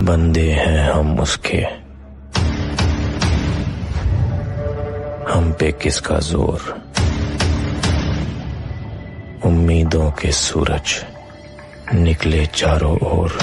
बंदे हैं हम उसके, हम पे किसका जोर। उम्मीदों के सूरज निकले चारों ओर।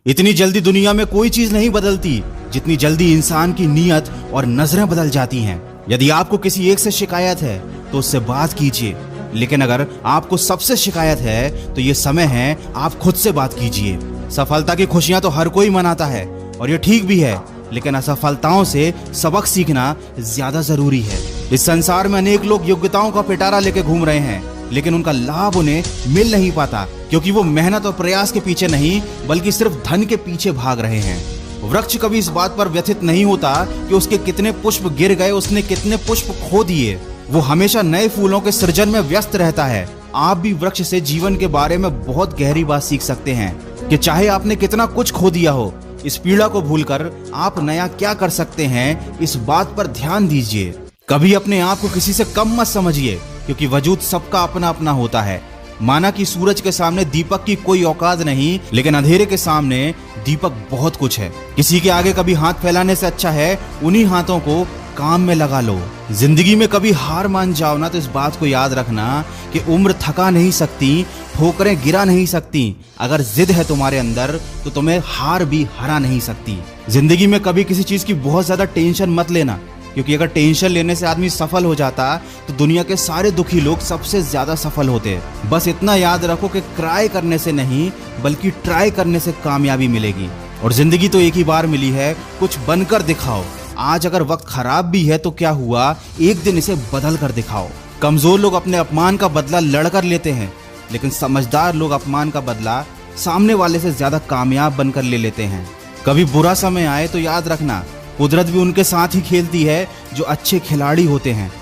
इतनी जल्दी दुनिया में कोई चीज नहीं बदलती जितनी जल्दी इंसान की नीयत और नजरें बदल जाती हैं। यदि आपको किसी एक से शिकायत है तो उससे बात कीजिए, लेकिन अगर आपको सबसे शिकायत है तो ये समय है आप खुद से बात कीजिए। सफलता की खुशियां तो हर कोई मनाता है और ये ठीक भी है, लेकिन असफलताओं से सबक सीखना ज्यादा जरूरी है। इस संसार में अनेक लोग योग्यताओं का पिटारा लेके घूम रहे हैं, लेकिन उनका लाभ उन्हें मिल नहीं पाता क्योंकि वो मेहनत और प्रयास के पीछे नहीं बल्कि सिर्फ धन के पीछे भाग रहे हैं। वृक्ष कभी इस बात पर व्यथित नहीं होता कि उसके कितने पुष्प गिर गए, उसने कितने पुष्प खो दिए। वो हमेशा नए फूलों के सृजन में व्यस्त रहता है। आप भी वृक्ष से जीवन के बारे में बहुत गहरी बात सीख सकते हैं कि चाहे आपने कितना कुछ खो दिया हो, इस पीड़ा को भूलकर आप नया क्या कर सकते हैं, इस बात पर ध्यान दीजिए। कभी अपने आप को किसी से कम मत समझिए, क्योंकि वजूद सबका अपना अपना होता है। माना कि सूरज के सामने दीपक की कोई औकात नहीं, लेकिन अंधेरे के सामने दीपक बहुत कुछ है। किसी के आगे कभी हाथ फैलाने से अच्छा है उन्हीं हाथों को काम में लगा लो। जिंदगी में कभी हार मान जाओ ना तो इस बात को याद रखना कि उम्र थका नहीं सकती, ठोकरें गिरा नहीं सकती। अगर जिद है तुम्हारे अंदर तो तुम्हें हार भी हरा नहीं सकती। जिंदगी में कभी किसी चीज की बहुत ज्यादा टेंशन मत लेना, क्योंकि अगर टेंशन लेने से आदमी सफल हो जाता तो दुनिया के सारे दुखी लोग सबसे ज्यादा सफल होते। बस इतना याद रखो कि क्राई करने से नहीं बल्कि ट्राई करने से कामयाबी मिलेगी। और जिंदगी तो एक ही बार मिली है, कुछ बनकर दिखाओ। आज अगर वक्त खराब भी है तो क्या हुआ, एक दिन इसे बदल कर दिखाओ। कमजोर लोग अपने अपमान का बदला लड़कर लेते हैं, लेकिन समझदार लोग अपमान का बदला सामने वाले से ज्यादा कामयाब बनकर ले लेते हैं। कभी बुरा समय आए तो याद रखना, कुदरत भी उनके साथ ही खेलती है जो अच्छे खिलाड़ी होते हैं।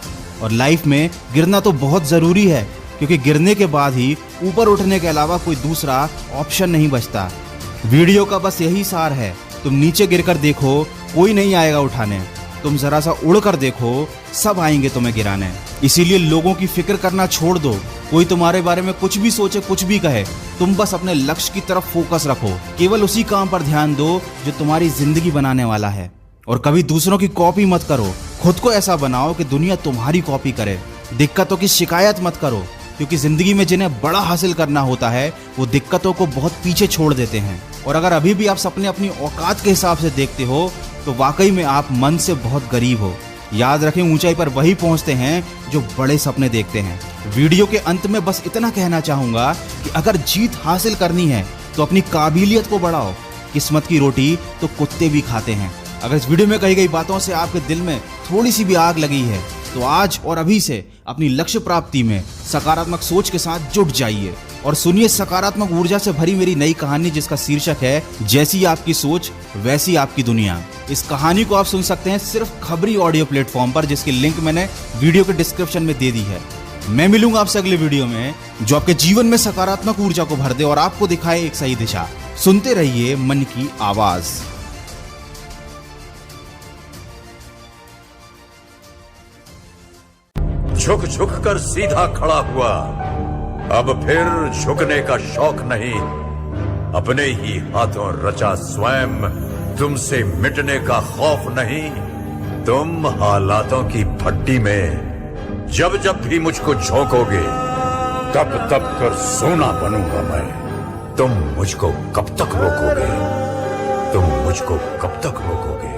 और लाइफ में गिरना तो बहुत जरूरी है, क्योंकि गिरने के बाद ही ऊपर उठने के अलावा कोई दूसरा ऑप्शन नहीं बचता। वीडियो का बस यही सार है, तुम नीचे गिरकर देखो, कोई नहीं आएगा उठाने। तुम जरा सा उड़ कर देखो, सब आएंगे तुम्हें गिराने। इसीलिए लोगों की फिक्र करना छोड़ दो। कोई तुम्हारे बारे में कुछ भी सोचे, कुछ भी कहे, तुम बस अपने लक्ष्य की तरफ फोकस रखो। केवल उसी काम पर ध्यान दो जो तुम्हारी जिंदगी बनाने वाला है। और कभी दूसरों की कॉपी मत करो, खुद को ऐसा बनाओ कि दुनिया तुम्हारी कॉपी करे। दिक्कतों की शिकायत मत करो, क्योंकि जिंदगी में जिन्हें बड़ा हासिल करना होता है वो दिक्कतों को बहुत पीछे छोड़ देते हैं। और अगर अभी भी आप सपने अपनी औकात के हिसाब से देखते हो तो वाकई में आप मन से बहुत गरीब हो। याद रखें, ऊंचाई पर वही पहुंचते हैं जो बड़े सपने देखते हैं। वीडियो के अंत में बस इतना कहना चाहूंगा कि अगर जीत हासिल करनी है तो अपनी काबिलियत को बढ़ाओ। किस्मत की रोटी तो कुत्ते भी खाते हैं। अगर इस वीडियो में कही गई बातों से आपके दिल में थोड़ी सी भी आग लगी है तो आज और अभी से अपनी लक्ष्य प्राप्ति में सकारात्मक सोच के साथ जुट जाइए और सुनिए सकारात्मक ऊर्जा से भरी मेरी नई कहानी, जिसका शीर्षक है जैसी आपकी सोच वैसी आपकी दुनिया। इस कहानी को आप सुन सकते हैं सिर्फ खबरी ऑडियो प्लेटफॉर्म पर, जिसकी लिंक मैंने वीडियो के डिस्क्रिप्शन में दे दी है। मैं मिलूंगा आपसे अगले वीडियो में, जो आपके जीवन में सकारात्मक ऊर्जा को भर दे और आपको दिखाए एक सही दिशा। सुनते रहिए मन की आवाज। झुक झुक कर सीधा खड़ा हुआ, अब फिर झुकने का शौक नहीं। अपने ही हाथों रचा स्वयं, तुमसे मिटने का खौफ नहीं। तुम हालातों की भट्टी में जब जब भी मुझको झोंकोगे, तब तब कर सोना बनूंगा मैं। तुम मुझको कब तक रोकोगे, तुम मुझको कब तक रोकोगे।